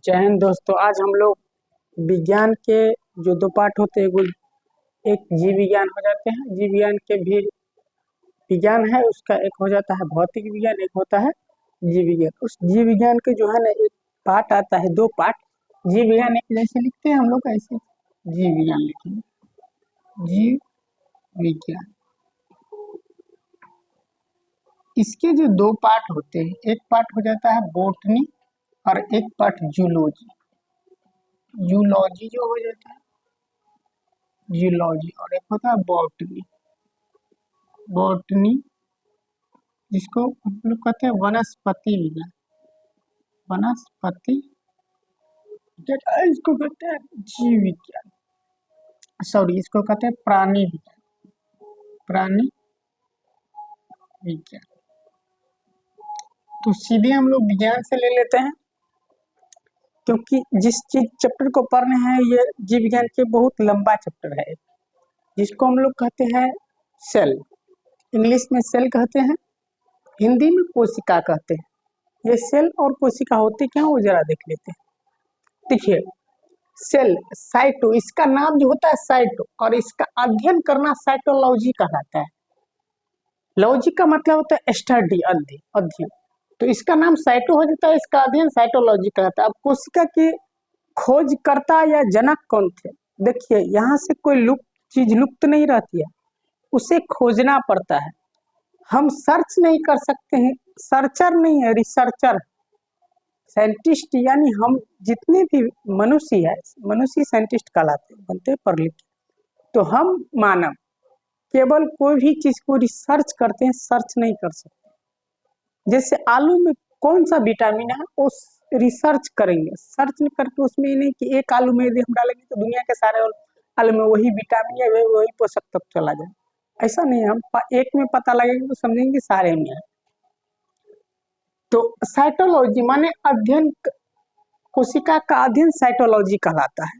जय हिंद दोस्तों। आज हम लोग विज्ञान के जो दो पार्ट होते हैं, वो एक जीव विज्ञान हो जाते हैं। जीव विज्ञान के भी विज्ञान है, उसका एक हो जाता है भौतिक विज्ञान, एक होता है जीव विज्ञान। उस जीव विज्ञान के जो है ना, एक पार्ट आता है, दो पार्ट। जीव विज्ञान एक जैसे लिखते हैं हम लोग, ऐसे जीव विज्ञान लिखेंगे। जीव विज्ञान, इसके जो दो पार्ट होते हैं, एक पार्ट हो जाता है बोटनी और एक पार्ट जूलॉजी। जूलॉजी जो हो जाता है जूलॉजी, और एक होता है बॉटनी। बॉटनी जिसको हम लोग कहते हैं वनस्पति विज्ञान। वनस्पति विज्ञान, इसको कहते हैं जीव विज्ञान, सॉरी इसको कहते हैं प्राणी विज्ञान। प्राणी विज्ञान तो सीधे हम लोग विज्ञान से ले लेते हैं, क्योंकि जिस चीज चैप्टर को पढ़ रहे हैं ये जीव विज्ञान के बहुत लंबा चैप्टर है, जिसको हम लोग कहते हैं सेल। इंग्लिश में सेल कहते हैं, हिंदी में कोशिका कहते हैं। ये सेल और कोशिका होते क्या, वो जरा देख लेते हैं। देखिए, सेल साइटो, इसका नाम जो होता है साइटो, और इसका अध्ययन करना साइटोलॉजी कहलाता है। लॉजी का मतलब होता है स्टडी, अध्ययन। तो इसका नाम साइटो हो जाता है, इसका अध्ययन साइटोलॉजी कहलाता है। अब कोशिका की खोजकर्ता या जनक कौन थे? देखिए, यहाँ से कोई चीज लुप्त नहीं रहती है, उसे खोजना पड़ता है। हम सर्च नहीं कर सकते हैं, सर्चर नहीं है, रिसर्चर, साइंटिस्ट। यानी हम जितने भी मनुष्य है, मनुष्य साइंटिस्ट कहलाते हैं, बनते पढ़ लिख। तो हम मानव केवल कोई भी चीज को रिसर्च करते हैं, सर्च नहीं कर सकते। जैसे आलू में कौन सा विटामिन है, वो रिसर्च करेंगे। सर्च नहीं करके उसमें नहीं कि एक आलू में यदि हम डालेंगे तो दुनिया के सारे आलू में वही विटामिन या वही पोषक तत्व चला जाए, ऐसा नहीं। हम एक में पता लगेगा तो समझेंगे सारे में है। तो साइटोलॉजी माने अध्ययन, कोशिका का अध्ययन साइटोलॉजी कहलाता है,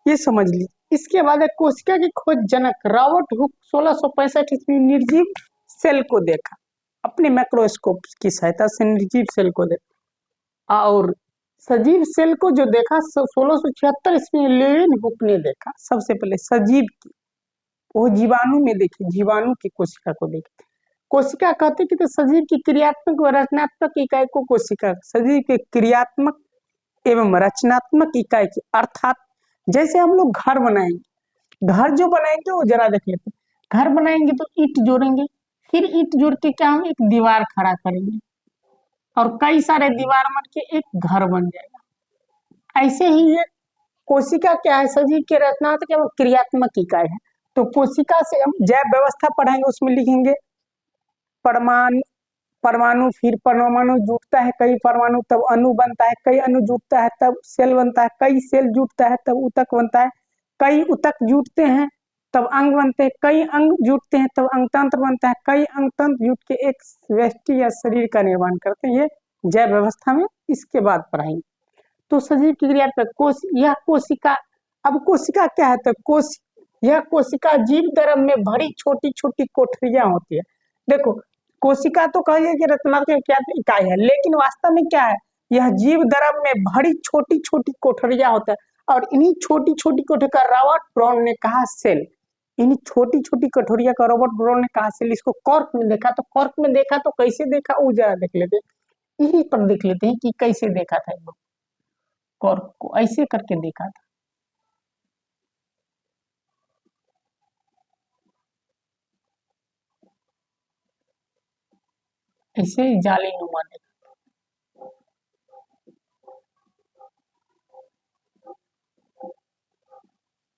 ये समझ ली। इसके बाद कोशिका की खोज जनक रॉबर्ट हुक 1665 ईस्वी में निर्जीव सेल को देखा, अपने माइक्रोस्कोप की सहायता से निर्जीव सेल को देखा। और सजीव सेल को जो देखा 1676 ईस्वी में लेवेन हुक ने देखा। सबसे पहले सजीव की, वो जीवाणु में देखी, जीवाणु की कोशिका को देखी। कोशिका कहते कि तो सजीव की क्रियात्मक व रचनात्मक इकाई को कोशिका, सजीव के क्रियात्मक एवं रचनात्मक इकाई की, अर्थात जैसे हम लोग घर बनाएंगे, घर जो बनाएंगे वो जरा देख लेते हैं। घर बनाएंगे तो ईंट जोड़ेंगे, फिर ईंट जोड़ के क्या हम एक दीवार खड़ा करेंगे, और कई सारे दीवार बन के एक घर बन जाएगा। ऐसे ही ये कोशिका क्या है, सजीव के रचनात्मक एवं क्रियात्मक इकाई है। तो कोशिका से हम जैव व्यवस्था पढ़ाएंगे, उसमें लिखेंगे परमाणु, फिर परमाणु जुटता है कई परमाणु, तब अणु बनता है, कई अणु जुटता है तब सेल बनता है, कई सेल जुटता है तब ऊतक बनता है, कई ऊतक जुटते हैं तब अंग बनते हैं, कई अंग जुटते हैं तब अंगतंत्र बनता है, कई अंगतंत्र जुट के एक व्यष्टि या शरीर का निर्माण करते हैं। ये जैव व्यवस्था में इसके बाद पढ़ाएंगे। तो सजीव की क्रिया पर यह कोशिका, अब कोशिका क्या है, तो यह कोशिका जीव द्रव में भरी छोटी छोटी कोठरियां होती है। देखो, कोशिका तो कहिए कि रचनात्मक क्या इकाई है, लेकिन वास्तव में क्या है, यह जीव द्रव में भरी छोटी छोटी कोठरियां होता है। और इन्हीं छोटी छोटी कोठरी का रॉबर्ट ब्राउन ने कहा सेल। इन्हीं छोटी छोटी कठोरिया का रॉबर्ट ब्राउन ने कहा सेल। इसको कॉर्क में देखा, तो कॉर्क में देखा तो कैसे देखा, वो जरा देख लेते हैं। यही पर देख लेते हैं कि कैसे देखा था। लोग कॉर्क को ऐसे करके देखा था, ऐसे जाली नुमा देखा।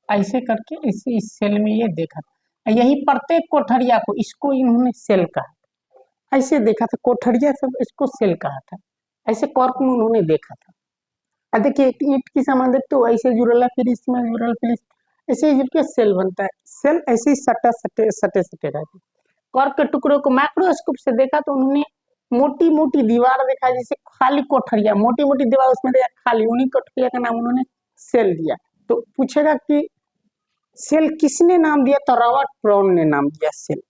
ऐसे करके इस सेल में ये देखा था। यही प्रत्येक कोठरिया को, इसको इन्होंने सेल कहा। ऐसे देखा था कोठरिया सब, इसको सेल कहा था। ऐसे कॉर्क में उन्होंने देखा था। अब देखिए, ईंट की सामान देखते हो, ऐसे जुड़ला, फिर इसमें जुड़ल, फिर ऐसे जुड़ के सेल बनता है। सेल ऐसे ही सटे सटे सटे सटे रहते। कॉर्क के टुकड़ों को माइक्रोस्कोप से देखा तो उन्होंने मोटी मोटी दीवार देखा, जैसे खाली कोठरिया, मोटी मोटी दीवार, उसमें देखा खाली, उन्हीं कोठरिया का नाम उन्होंने सेल दिया। तो पूछेगा कि सेल किसने नाम दिया, तो रॉबर्ट ब्राउन ने नाम दिया सेल।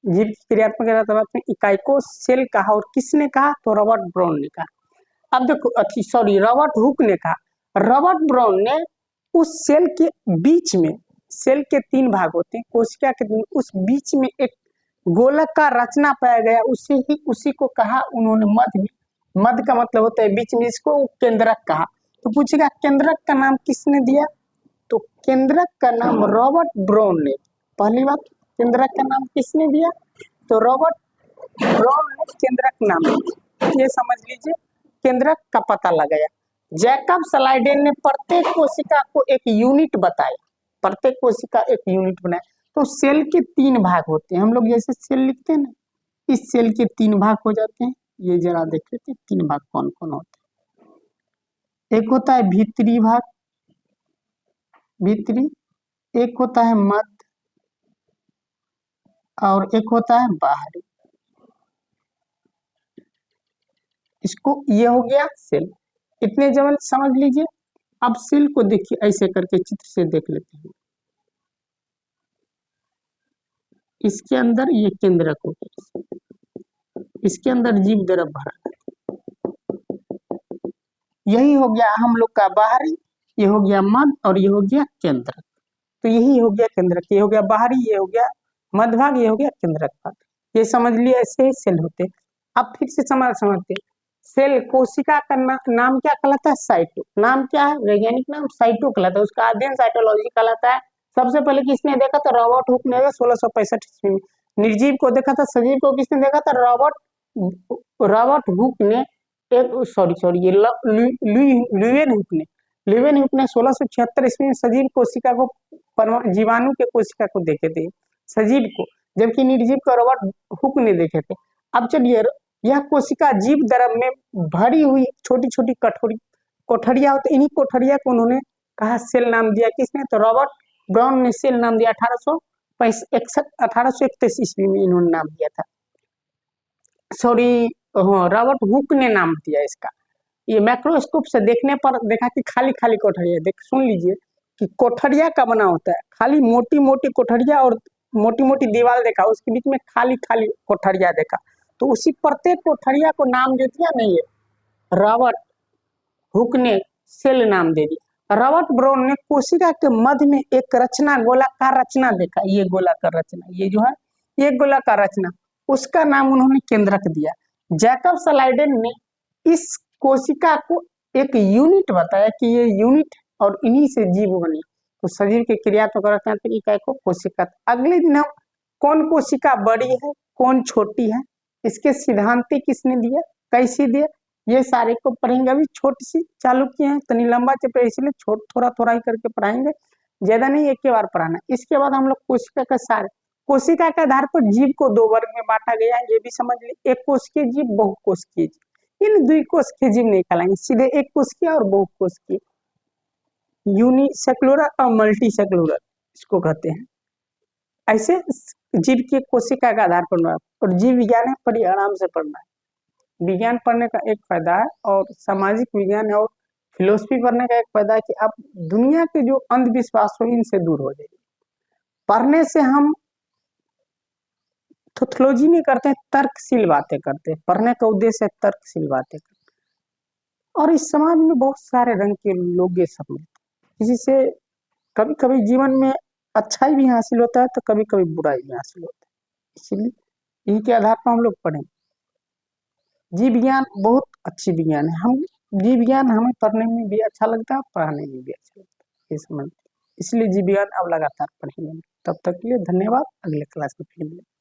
जीव क्रियात्मक इकाई को सेल कहा, और किसने कहा, तो रॉबर्ट ब्राउन ने कहा। अब देखो सॉरी, रॉबर्ट हुक ने कहा, रॉबर्ट ब्राउन ने उस सेल के बीच में, सेल के 3 भाग होते हैं कोशिका के, उस बीच में एक गोलक का रचना पाया गया, उसी को कहा उन्होंने मध्य। मध्य का मतलब होता है बीच में, इसको केंद्रक कहा। तो पूछेगा केंद्रक का नाम किसने दिया, तो केंद्रक का नाम रॉबर्ट ब्राउन ने। पहली बात, केंद्रक का नाम किसने दिया, तो रॉबर्ट ब्राउन ने केंद्रक नाम दिया। ये समझ लीजिए, केंद्रक का पता लगाया। जैकब स्लाइडेन ने प्रत्येक कोशिका को एक यूनिट बताया, प्रत्येक कोशिका एक यूनिट बनाया। तो सेल के 3 भाग होते हैं, हम लोग जैसे सेल लिखते हैं ना, इस सेल के 3 भाग हो जाते हैं। ये जरा देख लेते हैं 3 भाग कौन कौन होते हैं। एक होता है भीतरी भाग, भीतरी, एक होता है मध्य, और एक होता है बाहरी। इसको, ये हो गया सेल। इतने जब समझ लीजिए। अब सेल को देखिए, ऐसे करके चित्र से देख लेते हैं। इसके अंदर ये केंद्रक हो गया, इसके अंदर जीव द्रव भरा है। यही हो गया हम लोग का बाहरी, ये हो गया मध्य, और ये हो गया केंद्रक। तो यही हो गया केंद्रक, ये हो गया बाहरी, ये हो गया मध्य भाग, ये हो गया केंद्रक भाग। ये समझ लिए, ऐसे ही सेल होते। अब फिर से समझते, सेल कोशिका का नाम क्या कहलाता है, साइटो। नाम क्या है, वैज्ञानिक नाम साइटो कहलाता है, उसका अध्ययन साइटोलॉजी कहलाता है। सबसे पहले किसने देखा था, रॉबर्ट हुक ने 1665 ईस्वी में। निर्जीव को देखा था, सजीव को किसने देखा था, रॉबर्ट हुक ने, सॉरी ये ल्यूवेन हुक ने, ल्यूवेन हुक ने 1676 ईस्वी में सजीव कोशिका को, जीवाणु के कोशिका को देखे थे, सजीव को, जबकि निर्जीव को रॉबर्ट हुक ने देखे थे। अब चलिए, यह कोशिका जीव द्रव में भरी हुई छोटी छोटी कोठरिया होती, इन्हीं कोठरिया को उन्होंने कहा सेल नाम दिया। किसने, तो रॉबर्ट ब्राउन ने सेल नाम दिया 1831 ईस्वी में इन्होंने नाम दिया था। सॉरी, रॉबर्ट हुक ने नाम दिया इसका। ये मैक्रोस्कोप से देखने पर देखा कि खाली खाली कोठरिया, देख सुन लीजिए कि कोठरिया का बना होता है, खाली मोटी मोटी कोठरिया और मोटी मोटी दीवार देखा, उसके बीच में खाली खाली कोठरिया देखा। तो उसी प्रत्येक कोठरिया को नाम जो दिया नहीं है, रॉबर्ट हुक ने सेल नाम दे दिया। रॉबर्ट ब्राउन ने कोशिका के मध्य में एक रचना, गोलाकार रचना देखा, ये गोलाकार रचना, ये जो है ये गोलाकार रचना, उसका नाम उन्होंने केंद्रक दिया। जैकब स्लाइडेन ने इस कोशिका को एक यूनिट बताया कि ये यूनिट, और इन्हीं से जीव बने। तो शरीर के क्रियात्मक इकाई को कोशिका। अगले दिन हम कौन कोशिका बड़ी है, कौन छोटी है, इसके सिद्धांत किसने दिया, कैसे दिया, ये सारे को पढ़ेंगे। अभी छोटी सी चालू किए हैं, तनी लंबा चैप्टर, इसलिए थोड़ा थोड़ा ही करके पढ़ाएंगे, ज्यादा नहीं एक ही बार पढ़ाना। इसके बाद हम लोग कोशिका का सारे, कोशिका के आधार पर जीव को 2 वर्ग में बांटा गया है, ये भी समझ ली। एक कोशिकीय जीव, बहुकोशिकीय जीव। इन द्विकोशिकीय जीव नहीं कहलाएंगे, सीधे एक कोशिकीय और बहुकोशिकीय, यूनिसेक्युलर और मल्टीसेक्युलर इसको कहते हैं। ऐसे जीव की कोशिका के आधार पर, और जीव विज्ञान है, बड़ी आराम से पढ़ना है। विज्ञान पढ़ने का एक फायदा है, और सामाजिक विज्ञान और फिलोसफी पढ़ने का एक फायदा है कि आप दुनिया के जो अंधविश्वास हो इनसे दूर हो जाएंगे। पढ़ने से हम थोथोलॉजी नहीं करते, तर्कशील बातें करते हैं। पढ़ने का उद्देश्य है तर्कशील बातें करते। और इस समाज में बहुत सारे रंग के लोग ये सब मिलते हैं, किसी से कभी कभी जीवन में अच्छाई भी हासिल होता है, तो कभी कभी बुराई भी हासिल होता है। इसलिए इनके आधार पर हम लोग पढ़ें। जीव विज्ञान बहुत अच्छी विज्ञान है, हम जीव विज्ञान हमें पढ़ने में भी अच्छा लगता है, पढ़ाने में भी अच्छा लगता है, ये समझ। इसलिए जीव विज्ञान अब लगातार पढ़ेंगे। तब तक के लिए धन्यवाद, अगले क्लास में फिर मिलेंगे।